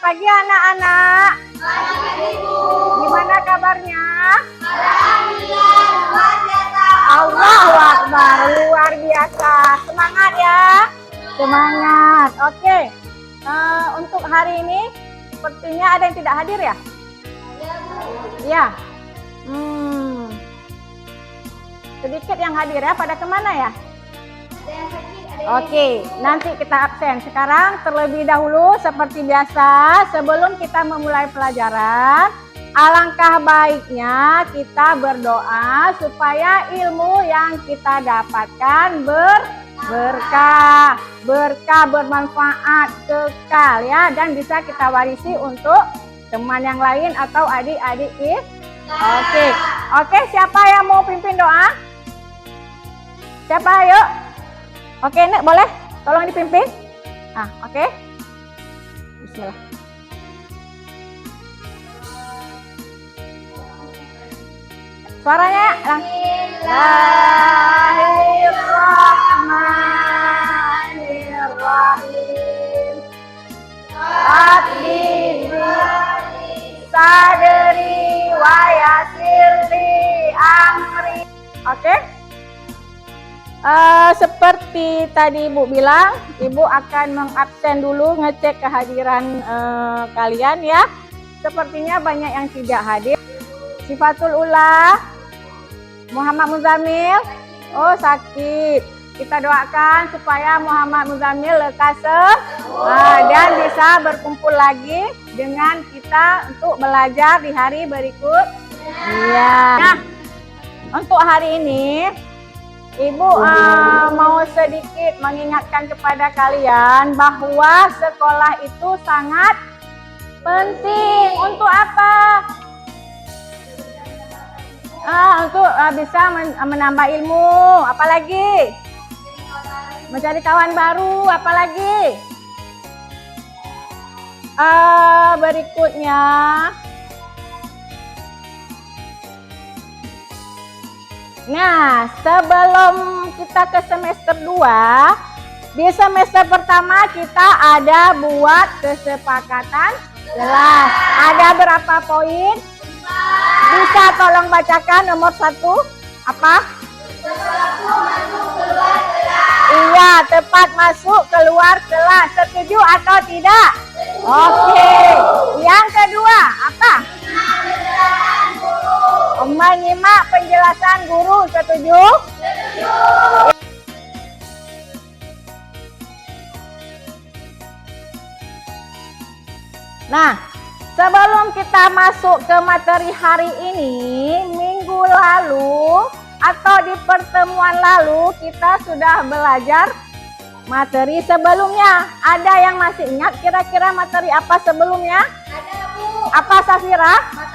pagi anak-anak. Gimana kabarnya? Alhamdulillah, luar biasa. Allahu Akbar, luar biasa. Semangat ya. Semangat. Oke. Untuk hari ini sepertinya ada yang tidak hadir ya? Ya. Sedikit yang hadir ya. Pada kemana ya? Ada yang sakit, ada yang Oke, nanti kita absen. Sekarang terlebih dahulu seperti biasa, sebelum kita memulai pelajaran, alangkah baiknya kita berdoa supaya ilmu yang kita dapatkan berkah, bermanfaat, kekal ya, dan bisa kita warisi untuk teman yang lain atau adik-adik kita. Oke, siapa yang mau pimpin doa? Siapa, ayo? Oke, Nek, boleh? Tolong dipimpin. Oke. Bismillah. Suaranya Bismillahirrahmanirrahim. Rabbi sadri wa yassirli amri. Oke. Seperti tadi Ibu bilang, Ibu akan mengabsen dulu, ngecek kehadiran kalian ya. Sepertinya banyak yang tidak hadir. Sifatul Ula, Muhammad Muzamil, sakit. Kita doakan supaya Muhammad Muzamil lekas dan bisa berkumpul lagi dengan kita untuk belajar di hari berikut. Iya. Nah, untuk hari ini Ibu mau sedikit mengingatkan kepada kalian bahwa sekolah itu sangat penting. Untuk apa? Untuk bisa menambah ilmu. Apalagi? Mencari kawan baru. Apalagi? Berikutnya. Nah, sebelum kita ke semester 2, di semester pertama kita ada buat kesepakatan kelas. Ada berapa poin? Bisa tolong bacakan nomor 1? Apa? Iya, tepat masuk keluar kelas. Setuju atau tidak? Oke. Yang kedua, apa? Menyimak penjelasan guru. Setuju? Setuju. Nah, sebelum kita masuk ke materi hari ini, minggu lalu atau di pertemuan lalu kita sudah belajar materi sebelumnya. Ada yang masih ingat kira-kira materi apa sebelumnya? Ada, Bu. Apa, Safira?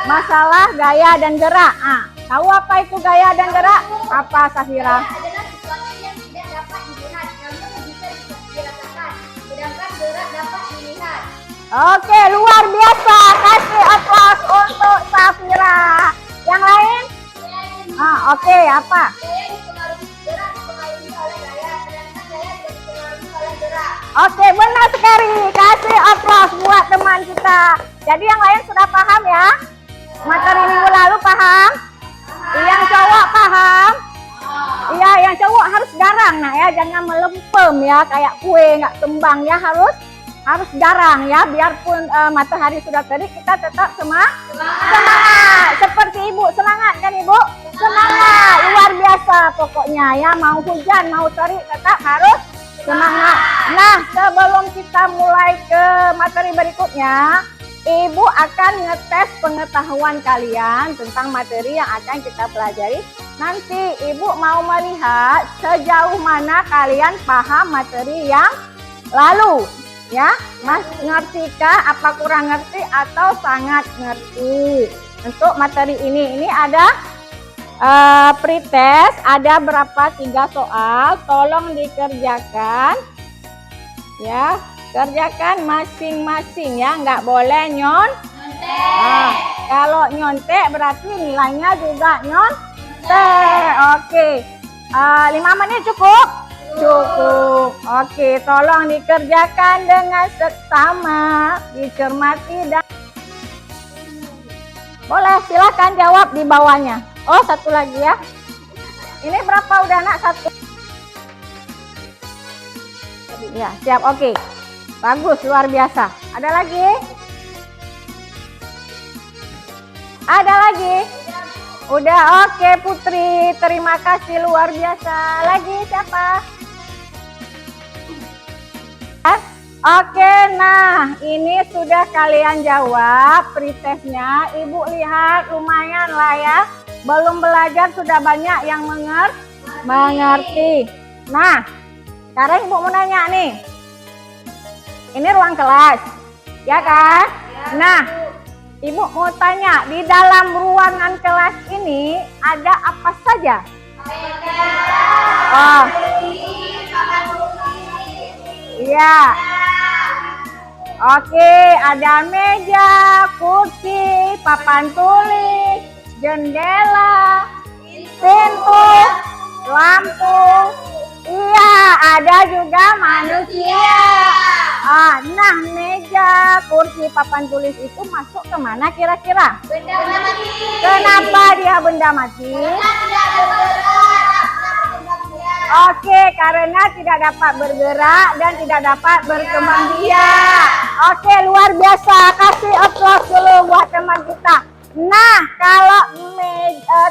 Masalah gaya dan gerak. Tahu apa itu gaya dan gerak? Apa, Safira? Gaya adalah sesuatu yang tidak dapat dilihat, namun bisa dirasakan. Sedangkan gerak dapat dilihat. Oke, luar biasa. Kasih aplaus untuk Safira. Yang lain? Oke, apa? Gaya dipengaruhi gerak, dipengaruhi oleh gaya, sedangkan gaya tidak dipengaruhi oleh gerak. Oke, benar sekali. Kasih aplaus buat teman kita. Jadi yang lain sudah paham ya? Materi minggu lalu paham? Yang cowok paham? Iya, yang cowok harus garang ya, jangan melempem ya, kayak kue nggak kembang ya, harus garang ya, biarpun matahari sudah terik kita tetap semangat. Seperti Ibu, semangat kan Ibu? Semangat, luar biasa pokoknya ya, mau hujan mau terik tetap harus semangat. Nah, sebelum kita mulai ke materi berikutnya, Ibu akan ngetes pengetahuan kalian tentang materi yang akan kita pelajari. Nanti Ibu mau melihat sejauh mana kalian paham materi yang lalu. Ya, Mas, ngertikah? Apa kurang ngerti atau sangat ngerti? Untuk materi ini ada pretest, ada berapa? 3 soal. Tolong dikerjakan. Ya. Kerjakan masing-masing ya, nggak boleh nyontek. Kalau nyontek berarti nilainya juga nyontek. Oke. 5 menit cukup? Cukup. Oke, tolong dikerjakan dengan seksama, dicermati dan boleh silakan jawab di bawahnya. Oh, satu lagi ya. Ini berapa udah nak? Satu. Ya, siap. Oke. Bagus, luar biasa. Ada lagi? Ada lagi? Udah, oke Putri. Terima kasih, luar biasa. Lagi siapa? Oke, nah ini sudah kalian jawab pretestnya. Ibu lihat lumayan lah ya. Belum belajar sudah banyak yang mengerti. Nah, sekarang Ibu mau nanya nih. Ini ruang kelas, ya kan? Nah, Ibu mau tanya, di dalam ruangan kelas ini ada apa saja? Oh, iya. Oke, ada meja, kursi, papan tulis, jendela, pintu, lampu. Iya, ada juga manusia. Nah, meja, kursi, papan tulis itu masuk ke mana kira-kira? Benda mati. Kenapa dia benda mati? Oke, karena tidak dapat bergerak dan tidak dapat berkembang biak. Oke, luar biasa. Kasih aplaus dulu buat teman kita. Nah, kalau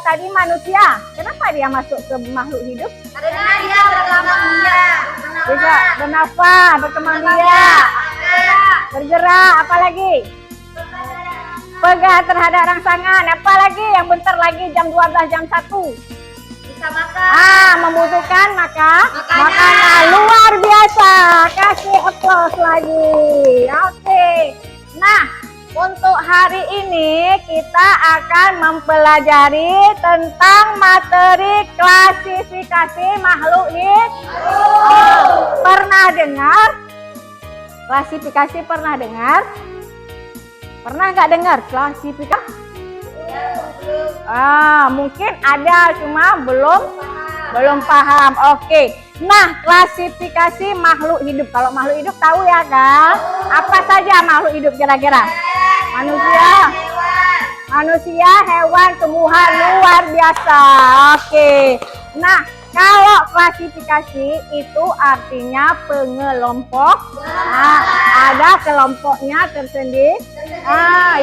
tadi manusia, kenapa dia masuk ke makhluk hidup? Karena dia berkembang biak. Bisa bernafas, berkembang biak, bergerak, apalagi? Pegang terhadap rangsangan, apalagi yang bentar lagi jam 12, jam 1? Bisa makan. Membutuhkan makanan. Luar biasa. Kasih aplaus lagi. Oke. Nah, untuk hari ini kita akan mempelajari tentang materi klasifikasi makhluk hidup. Pernah dengar? Klasifikasi pernah dengar? Pernah nggak dengar klasifikasi? Mungkin ada cuma belum paham. Oke. Nah, klasifikasi makhluk hidup. Kalau makhluk hidup tahu ya kan? Apa saja makhluk hidup kira-kira? Manusia, hewan, tumbuhan. Luar biasa. Oke. Nah, kalau klasifikasi itu artinya pengelompok. Ada kelompoknya tersendiri.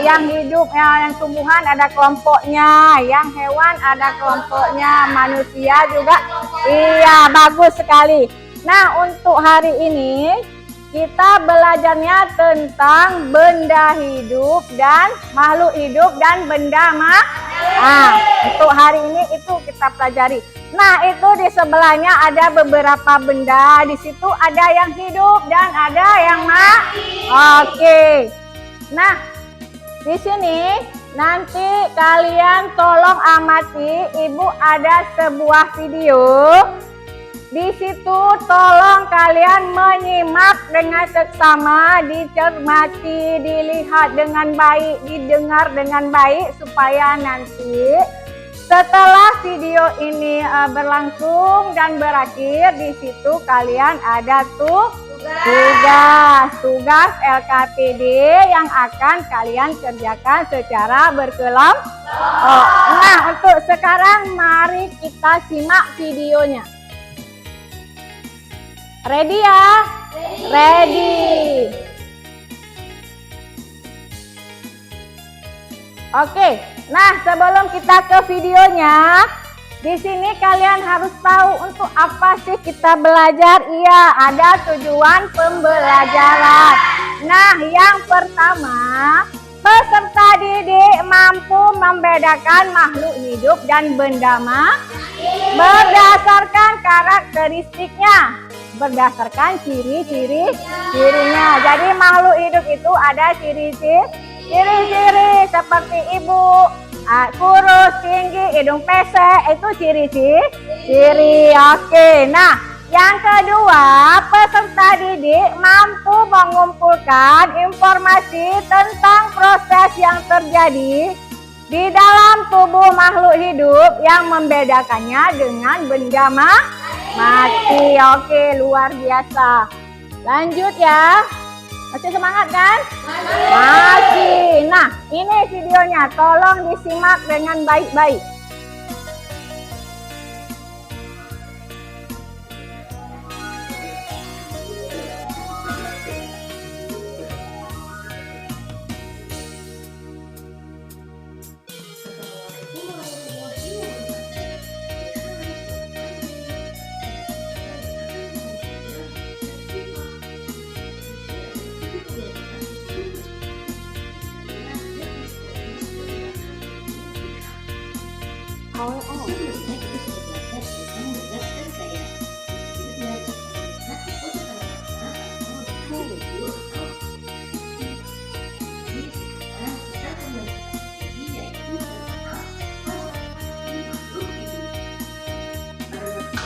Yang hidup, yang tumbuhan ada kelompoknya, yang hewan ada kelompoknya, manusia juga. Iya, bagus sekali. Nah, untuk hari ini kita belajarnya tentang benda hidup dan makhluk hidup dan benda untuk hari ini itu kita pelajari. Nah, itu di sebelahnya ada beberapa benda. Di situ ada yang hidup dan ada yang mati. Oke. Nah, di sini nanti kalian tolong amati. Ibu ada sebuah video. Di situ tolong kalian menyimak dengan seksama, dicermati, dilihat dengan baik, didengar dengan baik supaya nanti setelah video ini berlangsung dan berakhir, di situ kalian ada tugas LKPD yang akan kalian kerjakan secara berkelompok. Nah, untuk sekarang mari kita simak videonya. Ready ya? Ready. Oke. Nah, sebelum kita ke videonya, di sini kalian harus tahu untuk apa sih kita belajar. Iya, ada tujuan pembelajaran. Nah, yang pertama, peserta didik mampu membedakan makhluk hidup dan benda berdasarkan karakteristiknya, berdasarkan ciri-cirinya. Jadi makhluk hidup itu ada ciri-ciri seperti ibu, kurus, tinggi, hidung pesek, itu ciri-ciri. Oke. Nah, yang kedua, peserta didik mampu mengumpulkan informasi tentang proses yang terjadi di dalam tubuh makhluk hidup yang membedakannya dengan benda Mati. Oke, luar biasa. Lanjut ya. Masih semangat kan? Masih. Nah, ini videonya. Tolong disimak dengan baik-baik.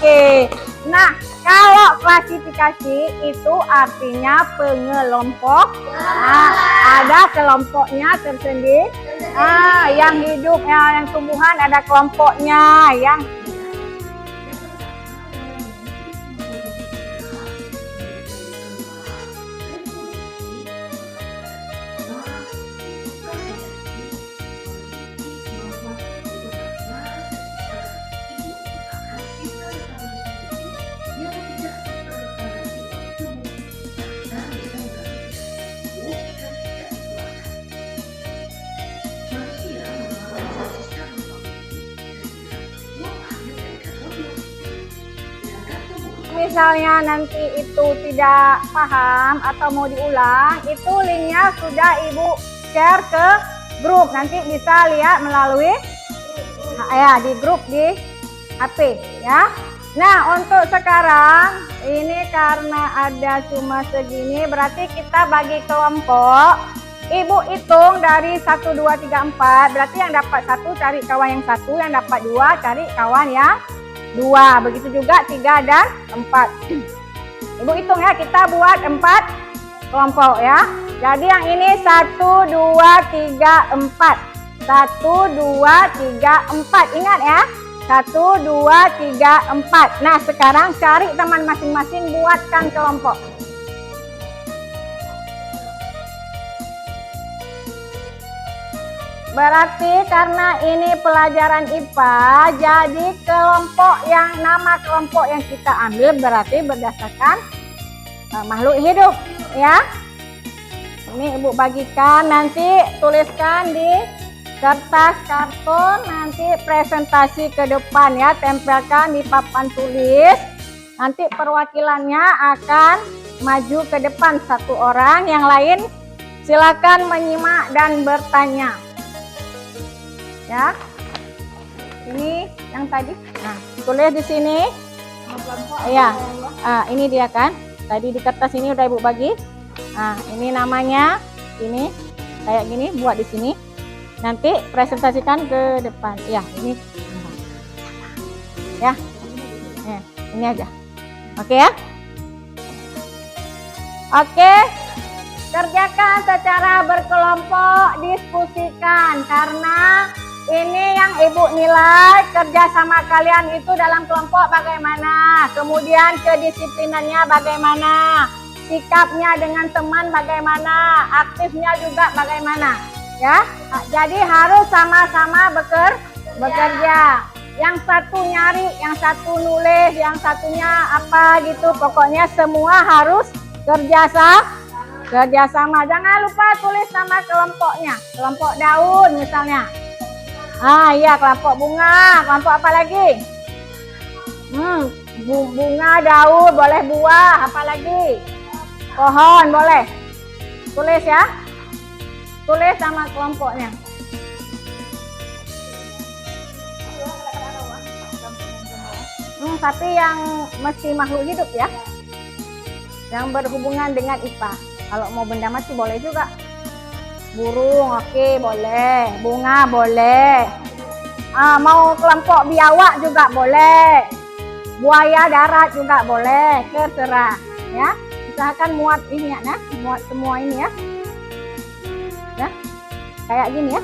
Oke, nah kalau klasifikasi itu artinya pengelompok. Nah, ada kelompoknya tersendiri. Yang hidup, yang tumbuhan ada kelompoknya. Yang misalnya nanti itu tidak paham atau mau diulang, itu linknya sudah Ibu share ke grup. Nanti bisa lihat melalui di grup di HP ya. Nah, untuk sekarang ini karena ada cuma segini, berarti kita bagi kelompok. Ibu hitung dari 1, 2, 3, 4. Berarti yang dapat 1 cari kawan yang 1, yang dapat 2 cari kawan yang 2. Begitu juga 3 dan 4. Ibu hitung ya, kita buat 4 kelompok ya. Jadi yang ini 1, 2, 3, 4. 1, 2, 3, 4. Ingat ya. 1, 2, 3, 4. Nah, sekarang cari teman masing-masing, buatkan kelompok. Berarti karena ini pelajaran IPA, jadi kelompok nama kelompok yang kita ambil berarti berdasarkan makhluk hidup ya. Ini Ibu bagikan, nanti tuliskan di kertas karton, nanti presentasi ke depan ya, tempelkan di papan tulis. Nanti perwakilannya akan maju ke depan 1 orang, yang lain silakan menyimak dan bertanya. Ya, ini yang tadi. Nah, tulis di sini. Ya, ini dia kan. Tadi di kertas ini udah Ibu bagi. Nah, ini namanya. Ini kayak gini, buat di sini. Nanti presentasikan ke depan. Ya, ini. Ya, ini aja. Oke ya. Oke. Kerjakan secara berkelompok, diskusikan karena ini yang Ibu nilai kerjasama kalian itu dalam kelompok bagaimana, kemudian kedisiplinannya bagaimana, sikapnya dengan teman bagaimana, aktifnya juga bagaimana, ya. Jadi harus sama-sama bekerja. Yang satu nyari, yang satu nulis, yang satunya apa gitu. Pokoknya semua harus kerjasama. Jangan lupa tulis nama kelompoknya. Kelompok daun misalnya. Iya, kelompok bunga. Kelompok apa lagi? Bunga, daun, boleh buah, apa lagi? Pohon, boleh. Tulis ya. Tulis nama kelompoknya. Tapi yang mesti makhluk hidup ya. Yang berhubungan dengan IPA. Kalau mau benda mati boleh juga. Burung, oke, boleh. Bunga, boleh. Mau kelompok biawak juga boleh. Buaya darat juga boleh. Terserah, ya. Usahakan muat ini ya, muat semua ini ya. Ya, kayak gini ya.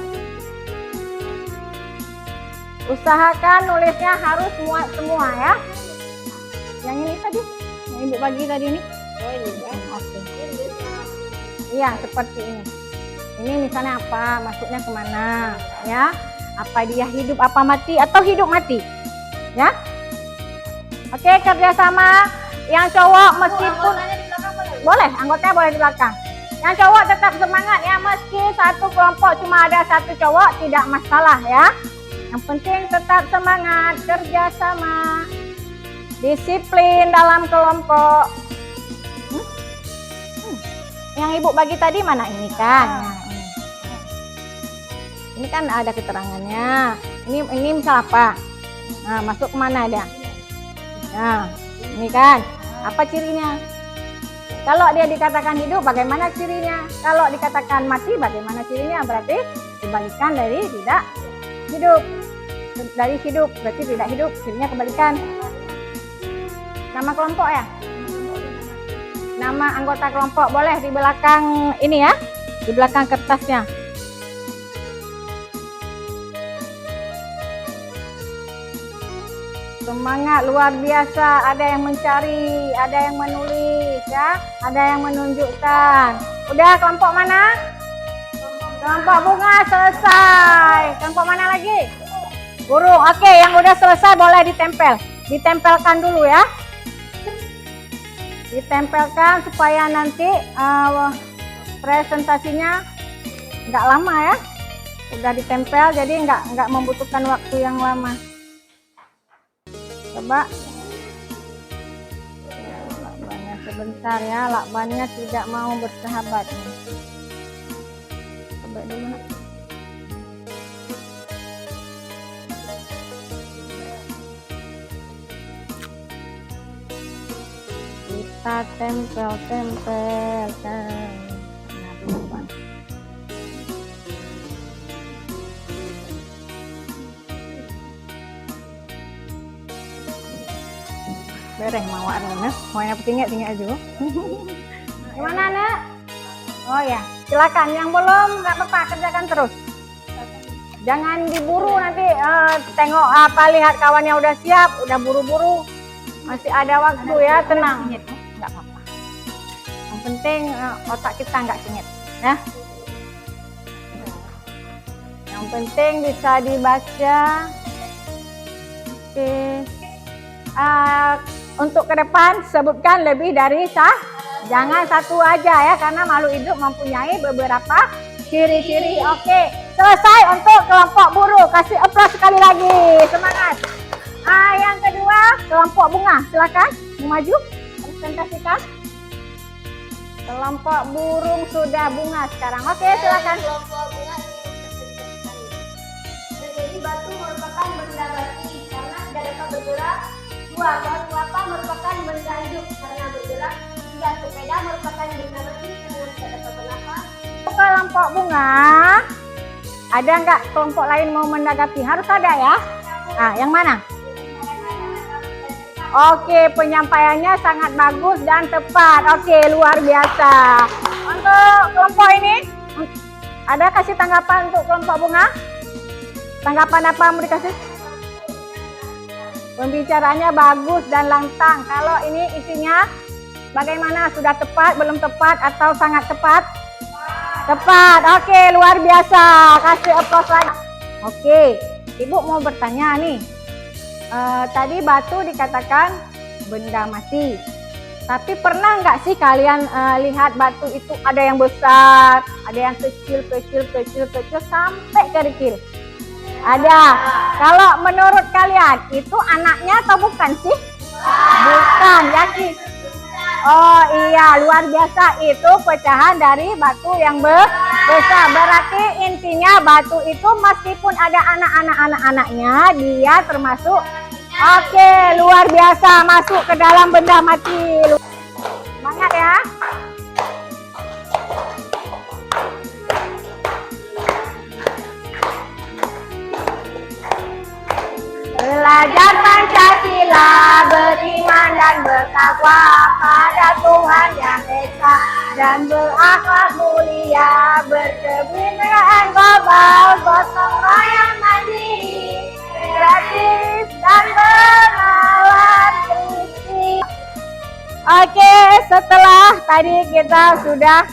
Usahakan nulisnya harus muat semua ya. Yang ini tadi, yang ibu bagi tadi ini. Oh ini kan. Oke. Iya, seperti ini. Ini misalnya apa, masuknya kemana, ya? Apa dia hidup, apa mati, atau hidup mati, ya? Oke, kerjasama. Yang cowok meskipun boleh, anggotanya boleh di belakang. Yang cowok tetap semangat ya, meski satu kelompok cuma ada satu cowok tidak masalah ya. Yang penting tetap semangat, kerjasama, disiplin dalam kelompok. Yang ibu bagi tadi mana ini kan? Nah, ini kan ada keterangannya. Ini misal apa? Nah, masuk kemana dia? Nah, ini kan. Apa cirinya? Kalau dia dikatakan hidup, bagaimana cirinya? Kalau dikatakan mati, bagaimana cirinya? Berarti kebalikan dari tidak hidup. Dari hidup, berarti tidak hidup. Cirinya kebalikan. Nama kelompok ya? Nama anggota kelompok boleh di belakang ini ya, di belakang kertasnya. Semangat luar biasa, ada yang mencari, ada yang menulis ya, ada yang menunjukkan. Udah kelompok mana? Kelompok bunga selesai. Kelompok mana lagi? Burung. Oke, yang udah selesai boleh ditempel. Ditempelkan dulu ya. Ditempelkan supaya nanti presentasinya nggak lama ya. Udah ditempel jadi nggak membutuhkan waktu yang lama. Coba lakbannya sebentar ya, lakbannya tidak mau bersahabat. Coba dulu. Kita tempel-tempelkan. Bereh mau nak, mau yang tinggal aja. Gimana nak? Oh ya, silakan. Yang belum nggak apa-apa, kerjakan terus. Jangan diburu nanti tengok apa lihat kawannya udah siap, udah buru-buru. Masih ada waktu ya, tenang. Nggak apa-apa. Yang penting otak kita nggak sengit, ya. Yang penting bisa dibaca. Oke. Untuk ke depan sebutkan lebih dari jangan satu aja ya, karena makhluk hidup mempunyai beberapa ciri-ciri. Oke, selesai untuk kelompok buruh. Kasih aplaus sekali lagi, semangat. Yang kedua kelompok bunga, silakan maju presentasikan. Kelompok burung sudah bunga sekarang. Oke, silakan. Kelompok bunga jadi batu merupakan benda mati karena tidak dapat bergerak. Dua, pohon kelapa merupakan benda hidup karena bergerak. Tiga, sepeda merupakan benda mati karena tidak dapat bernafas. Kelompok bunga, ada nggak kelompok lain mau menanggapi? Harus ada ya. Nah, yang mana? Oke, penyampaiannya sangat bagus dan tepat. Oke, luar biasa. Untuk kelompok ini, ada kasih tanggapan untuk kelompok bunga? Tanggapan apa mau dikasih? Pembicaraannya bagus dan lantang. Kalau ini isinya bagaimana? Sudah tepat, belum tepat, atau sangat tepat? Tepat. Oke, luar biasa. Kasih aplaus lagi. Oke, Ibu mau bertanya nih. Tadi batu dikatakan benda mati. Tapi pernah nggak sih kalian lihat batu itu ada yang besar, ada yang kecil sampai kerikil? Ada. Kalau menurut kalian itu anaknya atau bukan sih? Bukan, yakin? Oh iya, luar biasa. Itu pecahan dari batu yang besar. Berarti intinya batu itu meskipun ada anak-anaknya, dia termasuk. Oke, luar biasa, masuk ke dalam benda mati. Semangat ya. Belajar Pancasila, beriman dan bertakwa pada Tuhan Yang Esa, dan berakhlak mulia, berkebinekaan global, gotong royong mandiri, kreatif dan bernalar kritis. Oke, setelah tadi kita sudah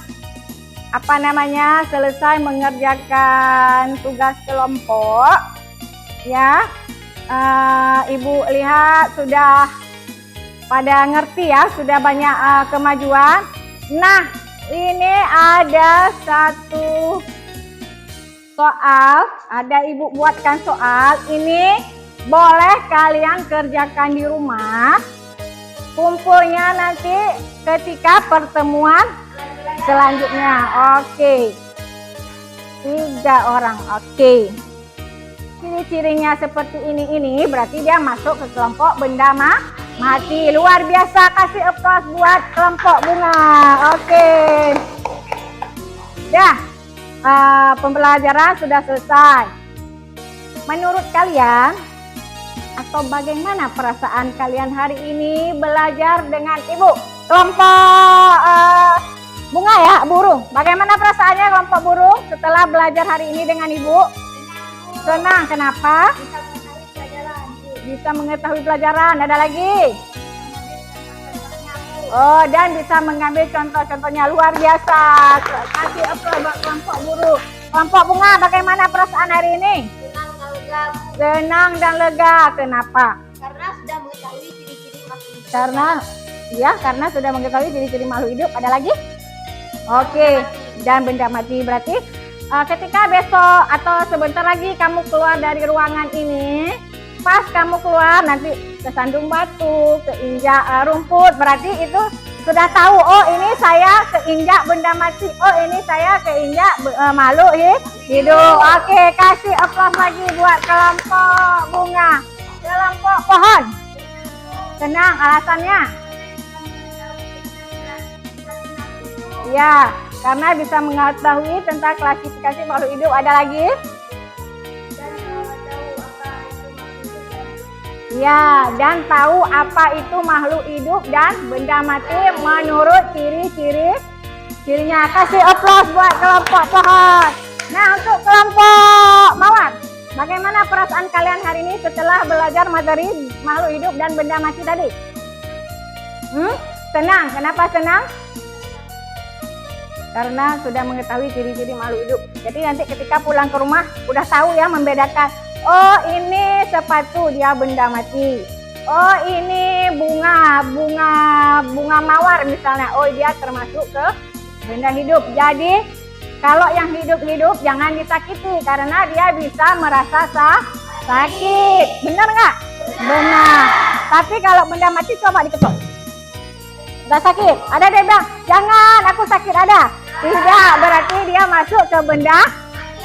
selesai mengerjakan tugas kelompok, ya. Ibu lihat sudah pada ngerti ya, sudah banyak kemajuan. Nah, ini ada satu soal, ada ibu buatkan soal. Ini boleh kalian kerjakan di rumah. Kumpulnya nanti ketika pertemuan selanjutnya. Oke. 3 orang. Oke. Ciri-cirinya seperti ini berarti dia masuk ke kelompok benda mati. Luar biasa, kasih applause buat kelompok bunga. Oke. Dah. Pembelajaran sudah selesai. Menurut kalian atau bagaimana perasaan kalian hari ini belajar dengan ibu? Kelompok bunga ya, burung. Bagaimana perasaannya kelompok burung setelah belajar hari ini dengan ibu? Senang. Kenapa? Bisa mengetahui pelajaran. Ada lagi? Oh, dan bisa mengambil contoh-contohnya. Luar biasa. Kasih applause buat kelompok burung. Kelompok bunga, bagaimana perasaan hari ini? Senang dan lega. Kenapa? Karena sudah mengetahui ciri-ciri makhluk hidup. Karena sudah mengetahui ciri-ciri makhluk hidup. Ada lagi? Oke. Dan benda mati. Berarti ketika besok atau sebentar lagi kamu keluar dari ruangan ini, pas kamu keluar nanti kesandung batu, keinjak rumput, berarti itu sudah tahu, oh ini saya keinjak benda mati, oh ini saya keinjak makhluk hidup. Oke, kasih applause lagi buat kelompok bunga. Kelompok pohon. Senang, alasannya? Ya, karena bisa mengetahui tentang klasifikasi makhluk hidup. Ada lagi? Ya, dan tahu apa itu makhluk hidup dan benda mati menurut ciri-cirinya. Kasih applause buat kelompok pohon. Nah, untuk kelompok mawar, bagaimana perasaan kalian hari ini setelah belajar materi makhluk hidup dan benda mati tadi? Senang. Kenapa senang? Karena sudah mengetahui ciri-ciri makhluk hidup. Jadi nanti ketika pulang ke rumah udah tahu ya membedakan. Oh, ini sepatu, dia benda mati. Oh, ini bunga mawar misalnya. Oh, dia termasuk ke benda hidup. Jadi kalau yang hidup-hidup jangan disakiti karena dia bisa merasa sakit. Benar nggak? Benar. Tapi kalau benda mati coba diketok. Udah sakit. Ada dia bilang, jangan, aku sakit ada. Tidak, berarti dia masuk ke benda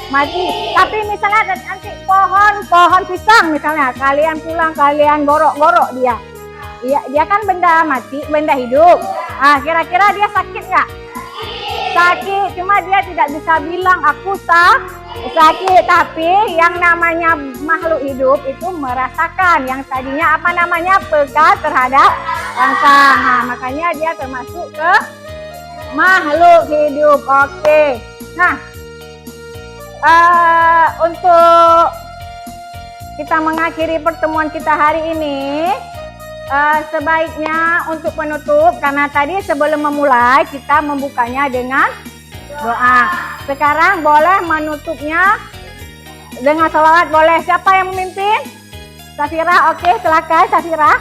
mati. Tapi misalnya nanti pohon pisang misalnya, kalian pulang kalian gorok-gorok dia. Dia kan benda mati, benda hidup. Kira-kira dia sakit nggak? Sakit, cuma dia tidak bisa bilang aku sakit. Tapi yang namanya makhluk hidup itu merasakan. Yang tadinya peka terhadap rangsang. Makanya dia termasuk ke makhluk hidup. Oke. Nah, untuk kita mengakhiri pertemuan kita hari ini, sebaiknya untuk penutup, karena tadi sebelum memulai kita membukanya dengan doa. Sekarang boleh menutupnya dengan salawat, boleh. Siapa yang memimpin? Safira, oke, silakan Safira.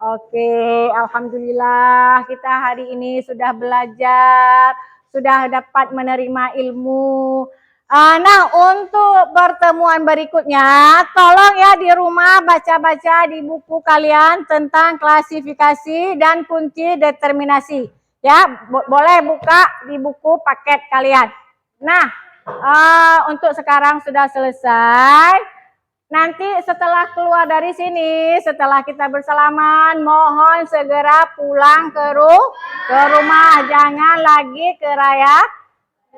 Oke, alhamdulillah kita hari ini sudah belajar, sudah dapat menerima ilmu. Nah, untuk pertemuan berikutnya, tolong ya di rumah baca-baca di buku kalian tentang klasifikasi dan kunci determinasi. Ya, boleh buka di buku paket kalian. Nah, untuk sekarang sudah selesai. Nanti setelah keluar dari sini, setelah kita bersalaman, mohon segera pulang ke rumah. Jangan lagi ke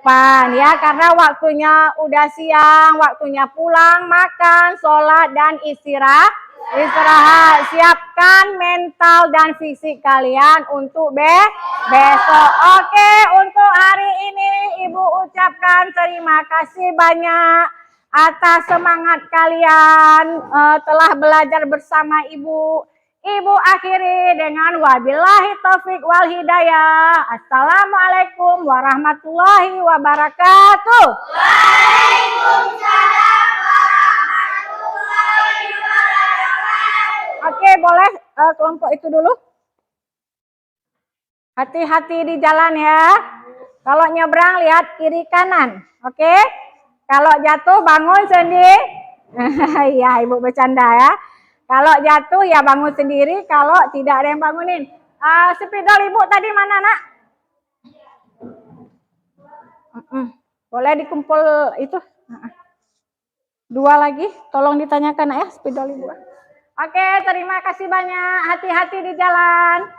Pan ya, karena waktunya udah siang, waktunya pulang, makan, sholat dan istirahat. Siapkan mental dan fisik kalian untuk besok. Oke, untuk hari ini Ibu ucapkan terima kasih banyak atas semangat kalian telah belajar bersama Ibu. Ibu akhiri dengan wabillahi taufik wal hidayah. Assalamualaikum warahmatullahi wabarakatuh. Waalaikumsalam warahmatullahi wabarakatuh. Oke, boleh kelompok itu dulu. Hati-hati di jalan ya. Kalau nyebrang lihat kiri kanan. Oke? Kalau jatuh bangun sendiri. Iya, Ibu bercanda ya. Kalau jatuh ya bangun sendiri, kalau tidak ada yang bangunin. Spidol Ibu tadi mana, Nak? Boleh dikumpul itu? 2 lagi, tolong ditanyakan ya spidol Ibu. Oke, terima kasih banyak. Hati-hati di jalan.